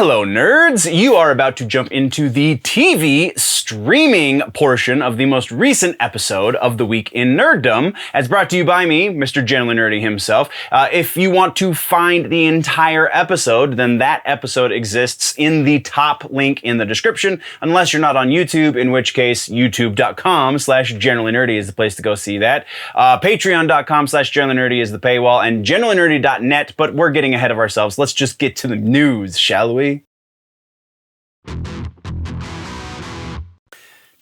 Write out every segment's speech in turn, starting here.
Hello, nerds! You are about to jump into the TV streaming portion of the most recent episode of The Week in Nerddom, as brought to you by me, Mr. Generally Nerdy himself. If you want to find the entire episode, then that episode exists in the top link in the description, unless you're not on YouTube, in which case youtube.com/generallynerdy is the place to go see that. Patreon.com/generallynerdy is the paywall, and generallynerdy.net, but we're getting ahead of ourselves. Let's just get to the news, shall we?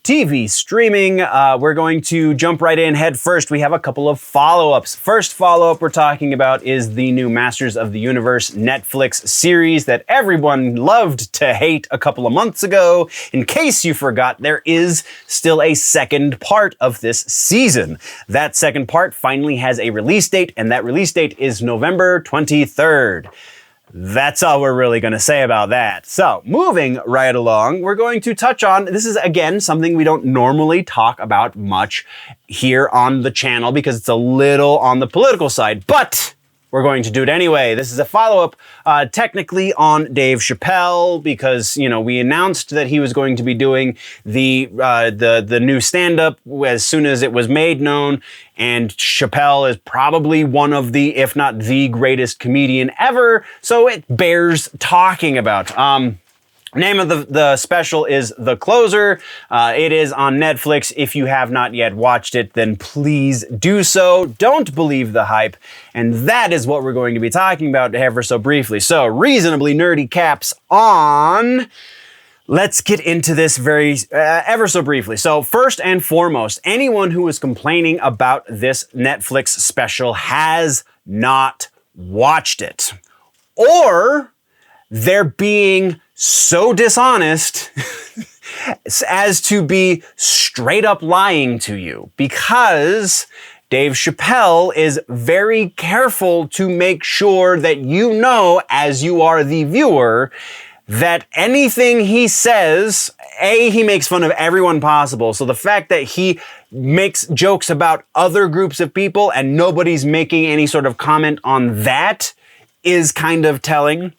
TV streaming, we're going to jump right in head first. We have a couple of follow-ups. First follow-up we're talking about is the new Masters of the Universe Netflix series that everyone loved to hate a couple of months ago. In case you forgot, there is still a second part of this season. That second part finally has a release date, and that release date is November 23rd. That's all we're really going to say about that. So, moving right along, we're going to touch on, this is again something we don't normally talk about much here on the channel because it's a little on the political side, but we're going to do it anyway. This is a follow-up technically on Dave Chappelle because, you know, we announced that he was going to be doing the new stand-up as soon as it was made known, and Chappelle is probably one of the, if not the greatest comedian ever, so it bears talking about. Name of the special is The Closer. It is on Netflix. If you have not yet watched it, then please do so. Don't believe the hype. And that is what we're going to be talking about ever so briefly. So, reasonably nerdy caps on. Let's get into this ever so briefly. So, first and foremost, anyone who is complaining about this Netflix special has not watched it. Or they're being so dishonest as to be straight up lying to you, because Dave Chappelle is very careful to make sure that you know, as you are the viewer, that anything he says, he makes fun of everyone possible. So the fact that he makes jokes about other groups of people and nobody's making any sort of comment on that is kind of telling.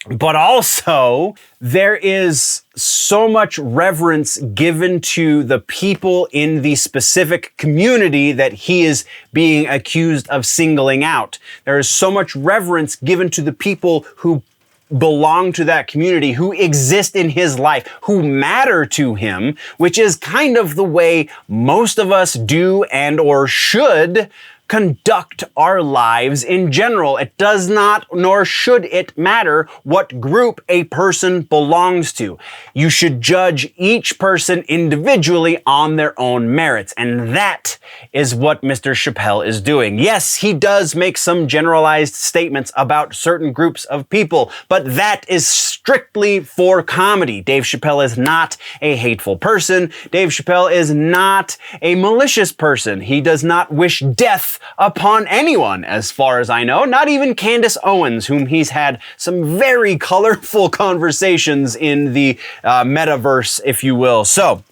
But also, there is so much reverence given to the people in the specific community that he is being accused of singling out. There is so much reverence given to the people who belong to that community, who exist in his life, who matter to him, which is kind of the way most of us do and or should conduct our lives in general. It does not, nor should it matter what group a person belongs to. You should judge each person individually on their own merits. And that is what Mr. Chappelle is doing. Yes, he does make some generalized statements about certain groups of people, but that is strictly for comedy. Dave Chappelle is not a hateful person. Dave Chappelle is not a malicious person. He does not wish death upon anyone, as far as I know, not even Candace Owens, whom he's had some very colorful conversations in the metaverse, if you will. So,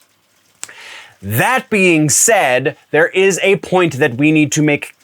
that being said, there is a point that we need to make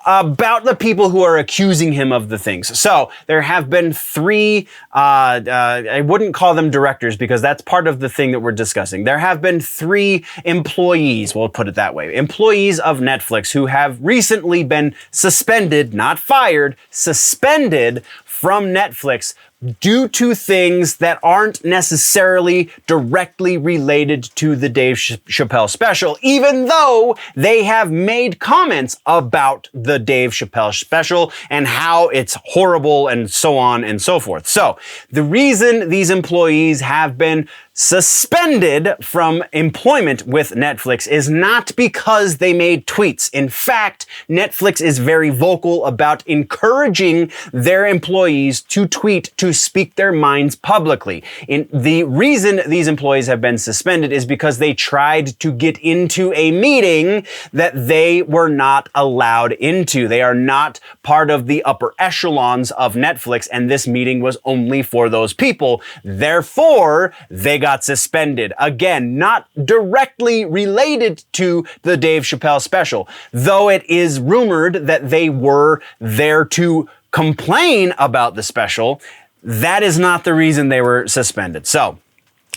about the people who are accusing him of the things. So there have been three, I wouldn't call them directors because that's part of the thing that we're discussing. There have been three employees, we'll put it that way, employees of Netflix who have recently been suspended, not fired, suspended from Netflix due to things that aren't necessarily directly related to the Dave Chappelle special, even though they have made comments about the Dave Chappelle special and how it's horrible and so on and so forth. So the reason these employees have been suspended from employment with Netflix is not because they made tweets. In fact, Netflix is very vocal about encouraging their employees to tweet, to speak their minds publicly. The reason these employees have been suspended is because they tried to get into a meeting that they were not allowed into. They are not part of the upper echelons of Netflix, and this meeting was only for those people. Therefore, they got suspended. Again, not directly related to the Dave Chappelle special, though it is rumored that they were there to complain about the special. that is not the reason they were suspended. So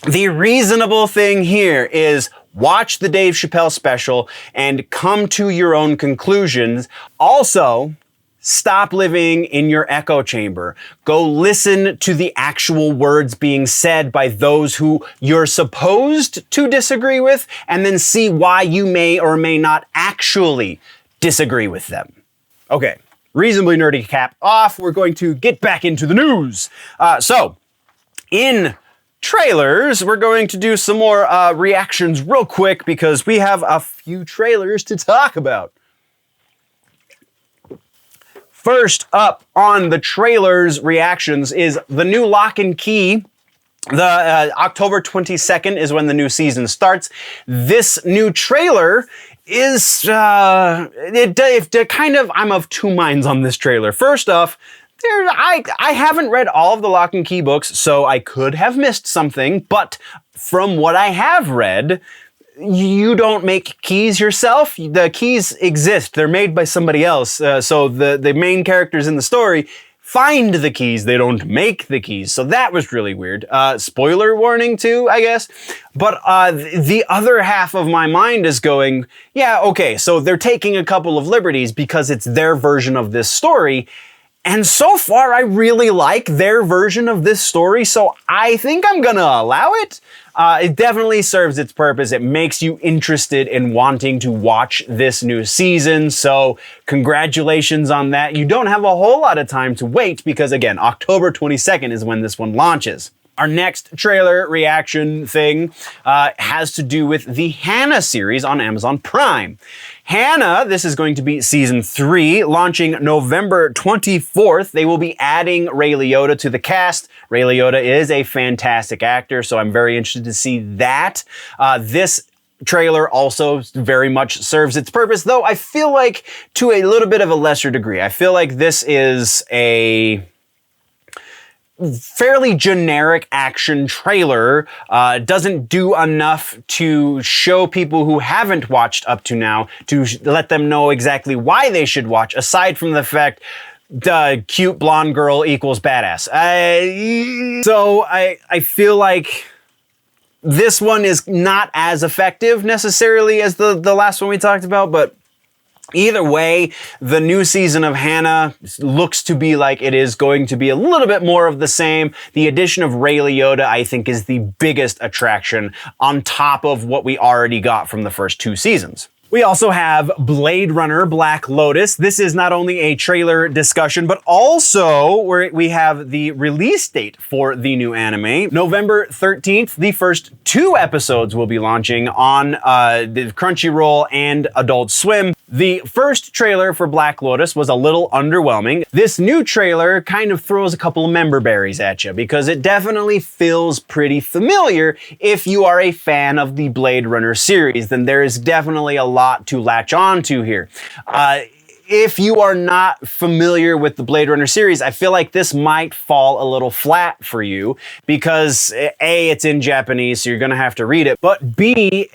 the reasonable thing here is watch the Dave Chappelle special and come to your own conclusions. Also, stop living in your echo chamber. Go listen to the actual words being said by those who you're supposed to disagree with, and then see why you may or may not actually disagree with them. Okay, reasonably nerdy cap off. We're going to get back into the news. So, in trailers, we're going to do some more reactions real quick because we have a few trailers to talk about. First up on the trailers reactions is the new Lock and Key. The October 22nd is when the new season starts. This new trailer is I'm of two minds on this trailer. First off, I haven't read all of the Lock and Key books, so I could have missed something, but from what I have read, you don't make keys yourself. The keys exist. They're made by somebody else. So the main characters in the story find the keys. They don't make the keys. So that was really weird. Spoiler warning too, I guess. But the other half of my mind is going, yeah, okay, so they're taking a couple of liberties because it's their version of this story. And so far, I really like their version of this story, so I think I'm gonna allow it. It definitely serves its purpose. It makes you interested in wanting to watch this new season, so congratulations on that. You don't have a whole lot of time to wait because, again, October 22nd is when this one launches. Our next trailer reaction thing has to do with the Hannah series on Amazon Prime. Hannah, this is going to be season 3, launching November 24th. They will be adding Ray Liotta to the cast. Ray Liotta is a fantastic actor, so I'm very interested to see that. This trailer also very much serves its purpose, though I feel like to a little bit of a lesser degree. I feel like this is a fairly generic action trailer, doesn't do enough to show people who haven't watched up to now to let them know exactly why they should watch, aside from the fact the cute blonde girl equals badass. So I feel like this one is not as effective necessarily as the last one we talked about, but either way, the new season of Hannah looks to be like it is going to be a little bit more of the same. The addition of Ray Liotta, I think, is the biggest attraction on top of what we already got from the first 2 seasons. We also have Blade Runner Black Lotus. This is not only a trailer discussion, but also we have the release date for the new anime. November 13th, the first 2 episodes will be launching on the Crunchyroll and Adult Swim. The first trailer for Black Lotus was a little underwhelming. This new trailer kind of throws a couple of member berries at you because it definitely feels pretty familiar. If you are a fan of the Blade Runner series, then there is definitely a lot to latch on to here. If you are not familiar with the Blade Runner series, I feel like this might fall a little flat for you because A, it's in Japanese, so you're gonna have to read it, but B,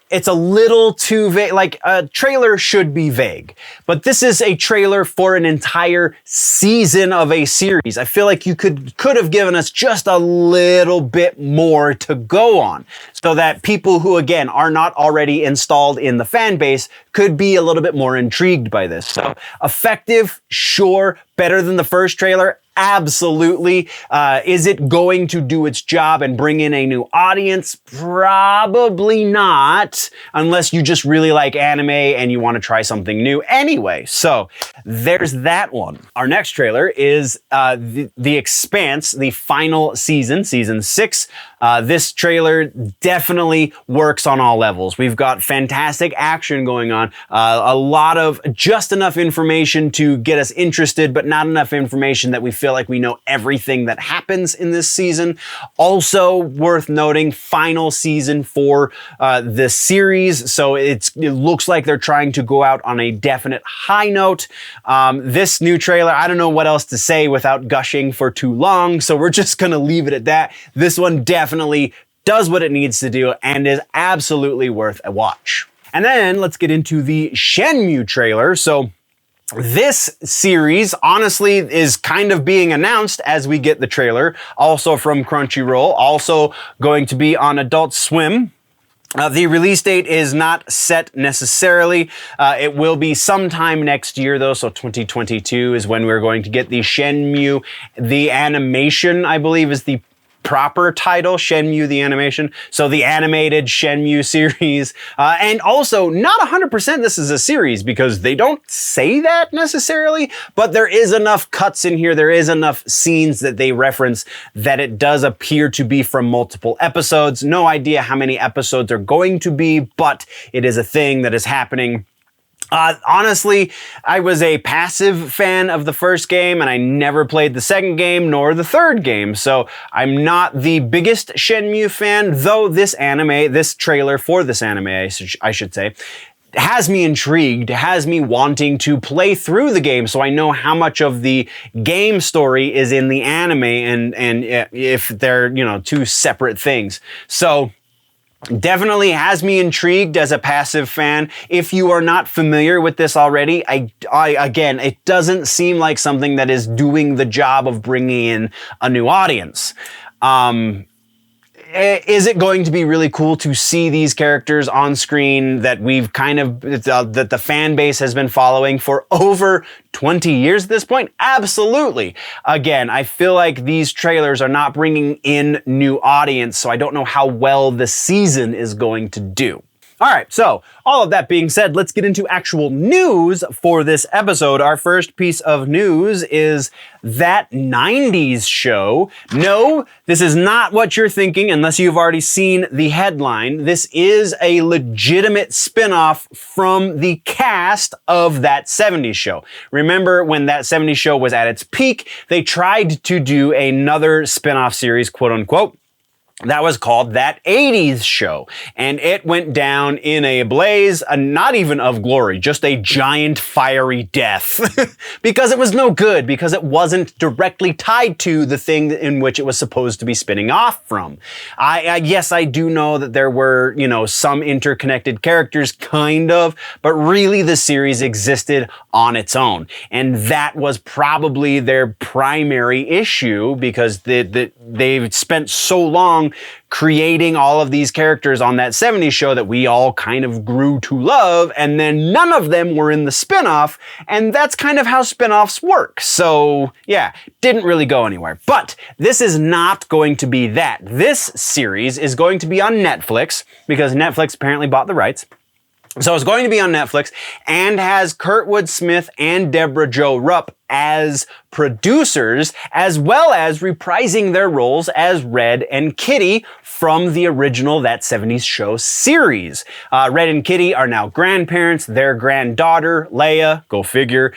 it's a little too vague. Like, a trailer should be vague, but this is a trailer for an entire season of a series. I feel like you could have given us just a little bit more to go on so that people who, again, are not already installed in the fan base could be a little bit more intrigued by this. So effective, sure. Better than the first trailer? Absolutely. Is it going to do its job and bring in a new audience? Probably not, unless you just really like anime and you want to try something new anyway. So there's that one. Our next trailer is the Expanse, the final season, season 6. This trailer definitely works on all levels. We've got fantastic action going on, a lot of just enough information to get us interested, but not enough information that we feel like we know everything that happens in this season. Also worth noting, final season for the series, so it looks like they're trying to go out on a definite high note. This new trailer, I don't know what else to say without gushing for too long, so we're just gonna leave it at that. This one definitely does what it needs to do and is absolutely worth a watch. And then let's get into the Shenmue trailer. So This series, honestly, is kind of being announced as we get the trailer, also from Crunchyroll, also going to be on Adult Swim. The release date is not set necessarily. It will be sometime next year, though, so 2022 is when we're going to get the Shenmue. The animation, I believe, is the proper title, Shenmue the animation. So the animated Shenmue series. And also, not 100% this is a series, because they don't say that necessarily, but there is enough cuts in here, there is enough scenes that they reference that it does appear to be from multiple episodes. No idea how many episodes are going to be, but it is a thing that is happening. Honestly, I was a passive fan of the first game, and I never played the second game nor the third game, so I'm not the biggest Shenmue fan, though this trailer for this anime, I should say, has me intrigued, has me wanting to play through the game, so I know how much of the game story is in the anime, and if they're, two separate things. So definitely has me intrigued as a passive fan. If you are not familiar with this already, again, it doesn't seem like something that is doing the job of bringing in a new audience. Is it going to be really cool to see these characters on screen that we've that the fan base has been following for over 20 years at this point? Absolutely. Again, I feel like these trailers are not bringing in new audience, so I don't know how well the season is going to do. All right, so all of that being said, let's get into actual news for this episode. Our first piece of news is that 90s show. No, this is not what you're thinking unless you've already seen the headline. This is a legitimate spin-off from the cast of that 70s show. Remember when that 70s show was at its peak, they tried to do another spin-off series, quote unquote, that was called That 80s Show, and it went down in a blaze, not even of glory, just a giant fiery death, because it was no good, because it wasn't directly tied to the thing in which it was supposed to be spinning off from. Yes, I do know that there were, some interconnected characters, kind of, but really the series existed on its own, and that was probably their primary issue, because they've spent so long creating all of these characters on that 70s show that we all kind of grew to love, and then none of them were in the spinoff, and that's kind of how spinoffs work. So yeah, didn't really go anywhere. But this is not going to be that. This series is going to be on Netflix, because Netflix apparently bought the rights. So it's going to be on Netflix, and has Kurtwood Smith and Debora Jo Rupp as producers, as well as reprising their roles as Red and Kitty from the original That 70s Show series. Red and Kitty are now grandparents. Their granddaughter, Leia, go figure,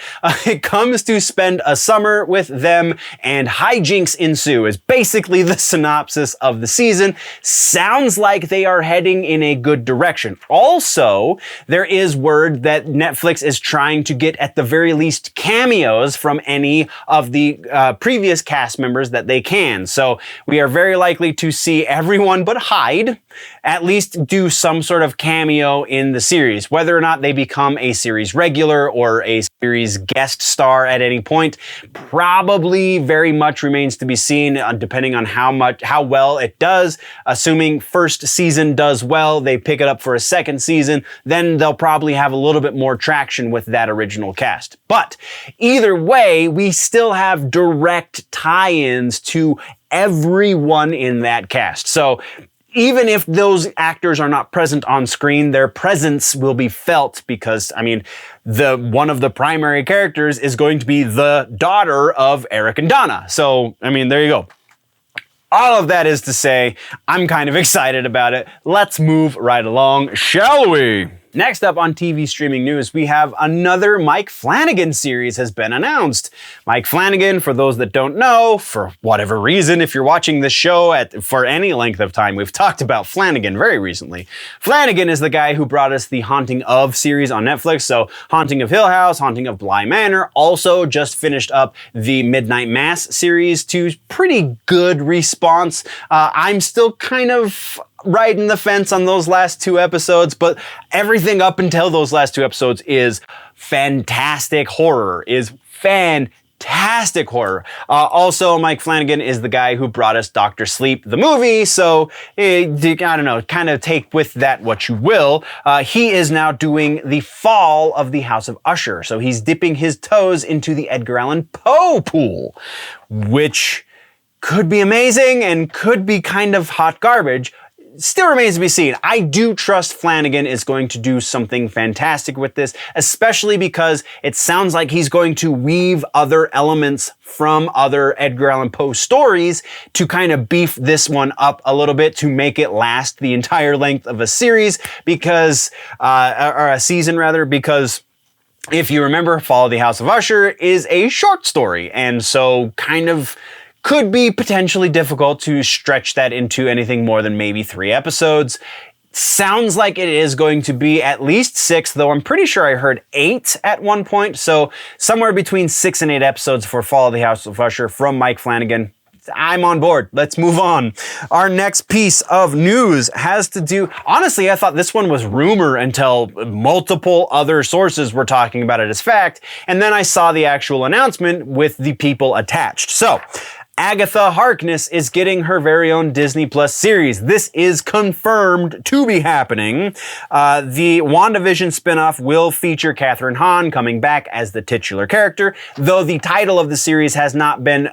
comes to spend a summer with them, and hijinks ensue is basically the synopsis of the season. Sounds like they are heading in a good direction. Also, there is word that Netflix is trying to get, at the very least, cameos from any of the previous cast members that they can. So we are very likely to see everyone but Hyde at least do some sort of cameo in the series. Whether or not they become a series regular or a series guest star at any point probably very much remains to be seen, depending on how well it does. Assuming first season does well, they pick it up for a second season, then they'll probably have a little bit more traction with that original cast. But either way, we still have direct tie-ins to everyone in that cast. So even if those actors are not present on screen, their presence will be felt, because, one of the primary characters is going to be the daughter of Eric and Donna. So, there you go. All of that is to say, I'm kind of excited about it. Let's move right along, shall we? Next up on TV streaming news, we have another Mike Flanagan series has been announced. Mike Flanagan, for those that don't know, for whatever reason, if you're watching this show for any length of time, we've talked about Flanagan very recently. Flanagan is the guy who brought us the Haunting of series on Netflix. So Haunting of Hill House, Haunting of Bly Manor, also just finished up the Midnight Mass series to pretty good response. I'm still kind of riding the fence on those last 2 episodes, but everything up until those last 2 episodes is fantastic horror, also, Mike Flanagan is the guy who brought us Dr. Sleep, the movie, so I don't know, kind of take with that what you will. He is now doing the fall of the House of Usher, so he's dipping his toes into the Edgar Allan Poe pool, which could be amazing and could be kind of hot garbage. Still remains to be seen. I do trust Flanagan is going to do something fantastic with this, especially because it sounds like he's going to weave other elements from other Edgar Allan Poe stories to kind of beef this one up a little bit to make it last the entire length of a series because, or a season rather, because if you remember, Fall of the House of Usher is a short story, and so kind of could be potentially difficult to stretch that into anything more than maybe 3 episodes. Sounds like it is going to be at least 6, though I'm pretty sure I heard 8 at one point. So somewhere between 6 and 8 episodes for Fall of the House of Usher from Mike Flanagan. I'm on board. Let's move on. Our next piece of news has to do, honestly, I thought this one was rumor until multiple other sources were talking about it as fact. And then I saw the actual announcement with the people attached. So, Agatha Harkness is getting her very own Disney Plus series. This is confirmed to be happening. The WandaVision spinoff will feature Kathryn Hahn coming back as the titular character, though the title of the series has not been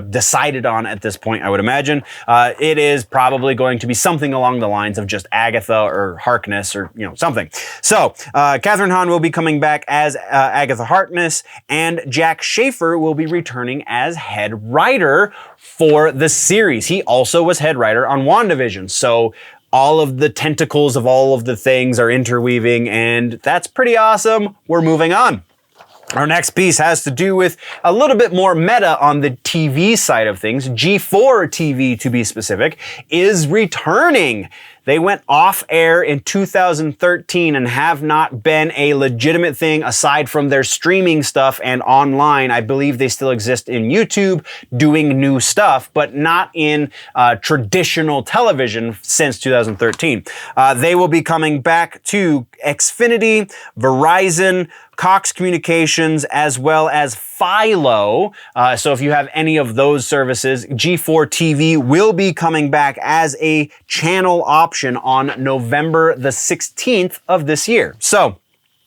decided on at this point, I would imagine. It is probably going to be something along the lines of just Agatha or Harkness or, something. So, Kathryn Hahn will be coming back as Agatha Harkness, and Jac Shaeffer will be returning as head writer for the series. He also was head writer on WandaVision, so all of the tentacles of all of the things are interweaving, and that's pretty awesome. We're moving on. Our next piece has to do with a little bit more meta on the TV side of things. G4 TV, to be specific, is returning. They went off air in 2013 and have not been a legitimate thing aside from their streaming stuff and online. I believe they still exist in YouTube doing new stuff, but not in traditional television since 2013. They will be coming back to Xfinity, Verizon, Cox Communications, as well as Philo. So if you have any of those services, G4 TV will be coming back as a channel option on November the 16th of this year. So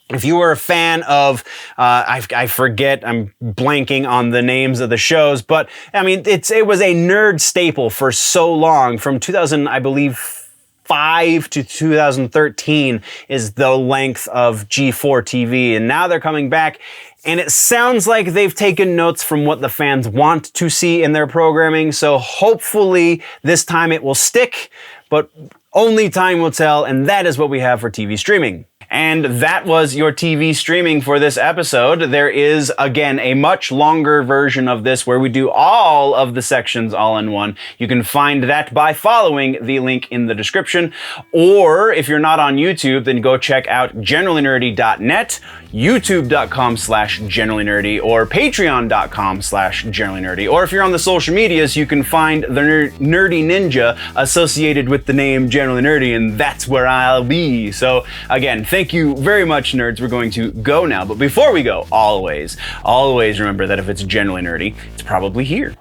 if you were a fan of, I forget, I'm blanking on the names of the shows, but I mean, it was a nerd staple for so long, from 2000, I believe, 5 to 2013 is the length of G4 TV, and now they're coming back, and it sounds like they've taken notes from what the fans want to see in their programming, so hopefully this time it will stick, but only time will tell, and that is what we have for TV streaming. And that was your TV streaming for this episode. There is, again, a much longer version of this where we do all of the sections all in one. You can find that by following the link in the description. Or if you're not on YouTube, then go check out generallynerdy.net, youtube.com/generallynerdy, or patreon.com/generallynerdy. Or if you're on the social medias, you can find the Nerdy Ninja associated with the name Generally Nerdy, and that's where I'll be. So again, thank you very much, nerds. We're going to go now. But before we go, always remember that if it's generally nerdy, it's probably here.